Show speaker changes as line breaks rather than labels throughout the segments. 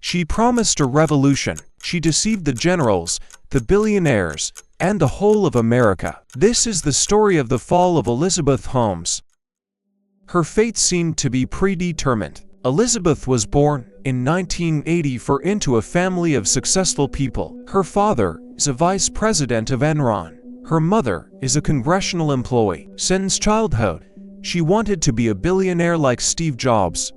She promised a revolution. She deceived the generals, the billionaires, and the whole of America. This is the story of the fall of Elizabeth Holmes. Her fate seemed to be predetermined. Elizabeth was born in 1984 into a family of successful people. Her father is a vice president of Enron. Her mother is a congressional employee. Since childhood, she wanted to be a billionaire like Steve Jobs.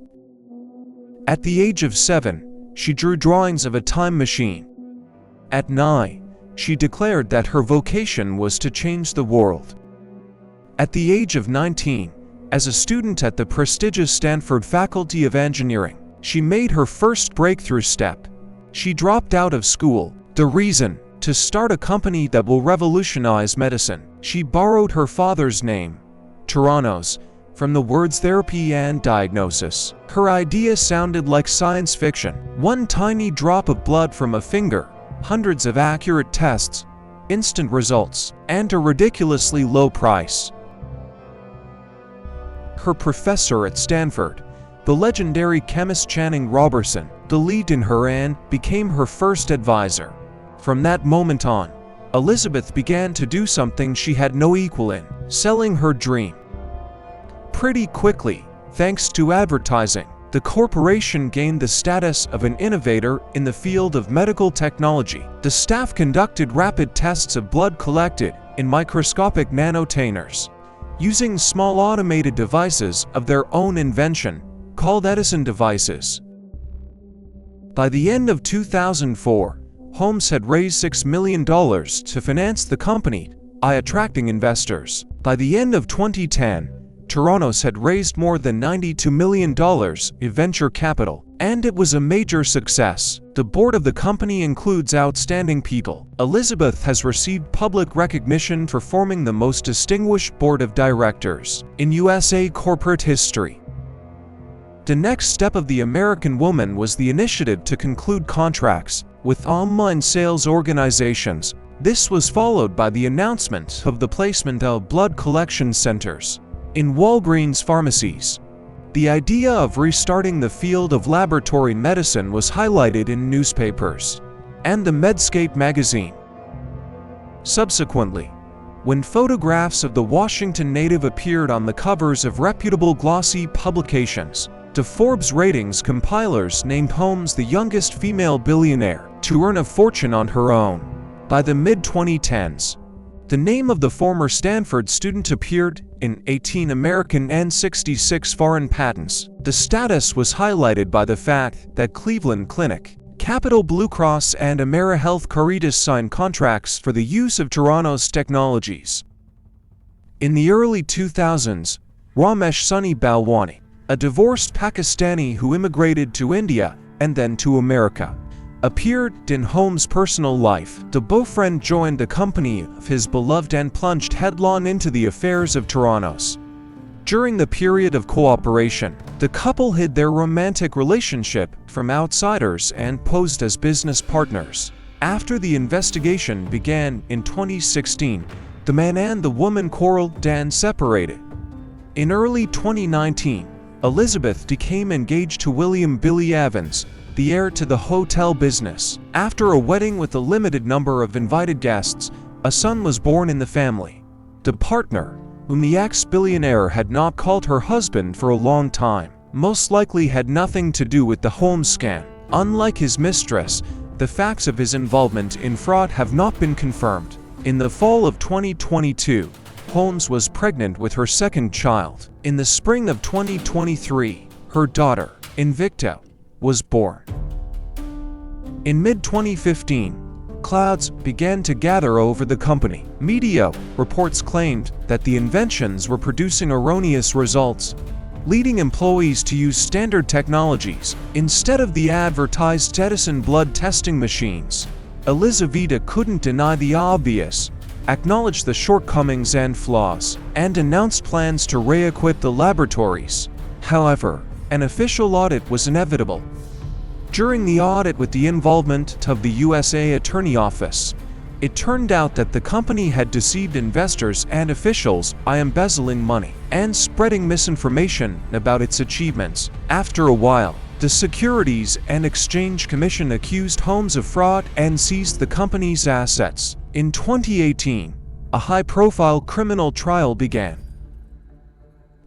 At the age of 7, she drew drawings of a time machine. At 9, she declared that her vocation was to change the world. At the age of 19, as a student at the prestigious Stanford Faculty of Engineering, she made her first breakthrough step. She dropped out of school. The reason? To start a company that will revolutionize medicine. She borrowed her father's name, Theranos, from the words therapy and diagnosis. Her idea sounded like science fiction. One tiny drop of blood from a finger, hundreds of accurate tests, instant results, and a ridiculously low price. Her professor at Stanford, the legendary chemist Channing Robertson, believed in her and became her first advisor. From that moment on, Elizabeth began to do something she had no equal in, selling her dream. Pretty quickly, thanks to advertising, the corporation gained the status of an innovator in the field of medical technology. The staff conducted rapid tests of blood collected in microscopic nanotainers, using small automated devices of their own invention, called Edison devices. By the end of 2004, Holmes had raised $6 million to finance the company, attracting investors. By the end of 2010, Theranos had raised more than $92 million in venture capital, and it was a major success. The board of the company includes outstanding people. Elizabeth has received public recognition for forming the most distinguished board of directors in USA corporate history. The next step of the American woman was the initiative to conclude contracts with online sales organizations. This was followed by the announcement of the placement of blood collection centers in Walgreens pharmacies. The idea of restarting the field of laboratory medicine was highlighted in newspapers and the Medscape magazine. Subsequently, when photographs of the Washington native appeared on the covers of reputable glossy publications, the Forbes ratings compilers named Holmes the youngest female billionaire to earn a fortune on her own. By the mid-2010s, the name of the former Stanford student appeared in 18 American and 66 foreign patents. The status was highlighted by the fact that Cleveland Clinic, Capital Blue Cross, and AmeriHealth Caritas signed contracts for the use of Theranos technologies. In the early 2000s, Ramesh Sunny Balwani, a divorced Pakistani who immigrated to India and then to America, appeared in Holmes' personal life. The boyfriend joined the company of his beloved and plunged headlong into the affairs of Theranos. During the period of cooperation, the couple hid their romantic relationship from outsiders and posed as business partners. After the investigation began in 2016, the man and the woman quarreled and separated. In early 2019, Elizabeth became engaged to William Billy Evans, the heir to the hotel business. After a wedding with a limited number of invited guests, a son was born in the family. The partner, whom the ex-billionaire had not called her husband for a long time, most likely had nothing to do with the Holmes scam. Unlike his mistress, the facts of his involvement in fraud have not been confirmed. In the fall of 2022, Holmes was pregnant with her second child. In the spring of 2023, her daughter, Invicta, was born. In mid-2015, clouds began to gather over the company. Media reports claimed that the inventions were producing erroneous results, leading employees to use standard technologies instead of the advertised Edison blood testing machines. Elizabeth couldn't deny the obvious, acknowledged the shortcomings and flaws, and announced plans to re-equip the laboratories. However, an official audit was inevitable. During the audit with the involvement of the USA Attorney Office, it turned out that the company had deceived investors and officials by embezzling money and spreading misinformation about its achievements. After a while, The Securities and Exchange Commission accused Holmes of fraud and seized the company's assets. In 2018, a high-profile criminal trial began.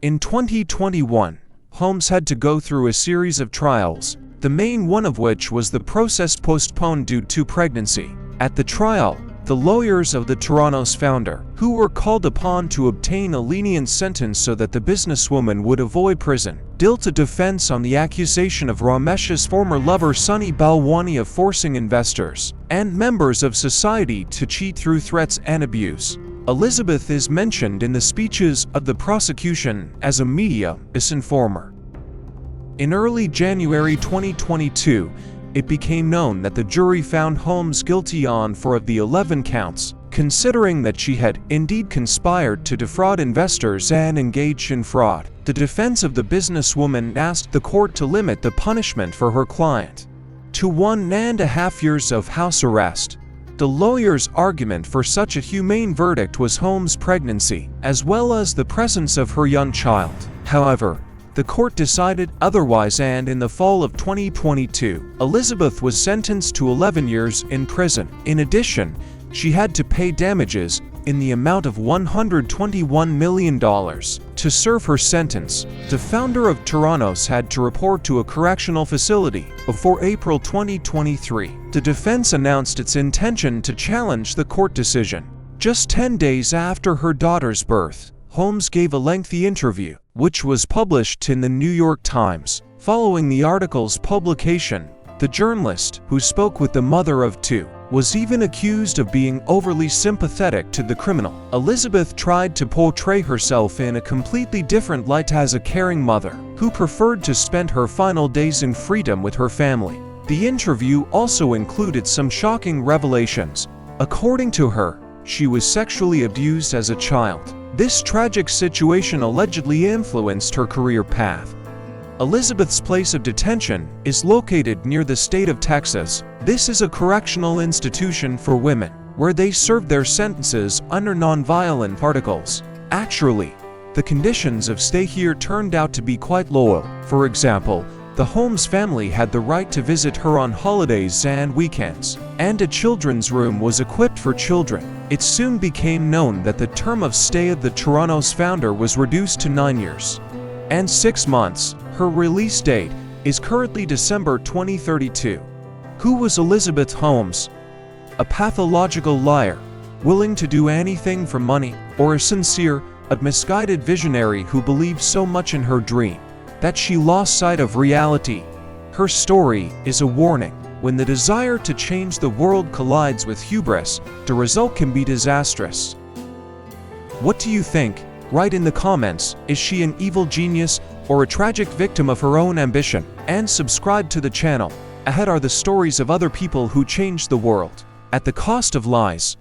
In 2021, Holmes had to go through a series of trials, the main one of which was the process postponed due to pregnancy. At the trial, the lawyers of the Theranos founder, who were called upon to obtain a lenient sentence so that the businesswoman would avoid prison, dealt a defense on the accusation of Ramesh's former lover Sunny Balwani of forcing investors and members of society to cheat through threats and abuse. Elizabeth is mentioned in the speeches of the prosecution as a media misinformer. In early January 2022, it became known that the jury found Holmes guilty on 4 of the 11 counts, considering that she had indeed conspired to defraud investors and engage in fraud. The defense of the businesswoman asked the court to limit the punishment for her client to 1.5 years of house arrest. The lawyer's argument for such a humane verdict was Holmes' pregnancy, as well as the presence of her young child. However, the court decided otherwise, and in the fall of 2022, Elizabeth was sentenced to 11 years in prison. In addition, she had to pay damages in the amount of $121 million to serve her sentence. The founder of Theranos had to report to a correctional facility before April 2023. The defense announced its intention to challenge the court decision. Just 10 days after her daughter's birth, Holmes gave a lengthy interview, which was published in the New York Times. Following the article's publication, the journalist, who spoke with the mother of 2, was even accused of being overly sympathetic to the criminal. Elizabeth tried to portray herself in a completely different light as a caring mother, who preferred to spend her final days in freedom with her family. The interview also included some shocking revelations. According to her, she was sexually abused as a child. This tragic situation allegedly influenced her career path. Elizabeth's place of detention is located near the state of Texas. This is a correctional institution for women, where they serve their sentences under nonviolent articles. Actually, the conditions of stay here turned out to be quite loyal. For example, the Holmes family had the right to visit her on holidays and weekends, and a children's room was equipped for children. It soon became known that the term of stay of the Theranos founder was reduced to 9 years and 6 months. Her release date is currently December 2032. Who was Elizabeth Holmes? A pathological liar, willing to do anything for money, or a sincere, misguided visionary who believed so much in her dream that she lost sight of reality? Her story is a warning. When the desire to change the world collides with hubris, the result can be disastrous. What do you think? Write in the comments. Is she an evil genius or a tragic victim of her own ambition? And subscribe to the channel. Ahead are the stories of other people who changed the world at the cost of lies.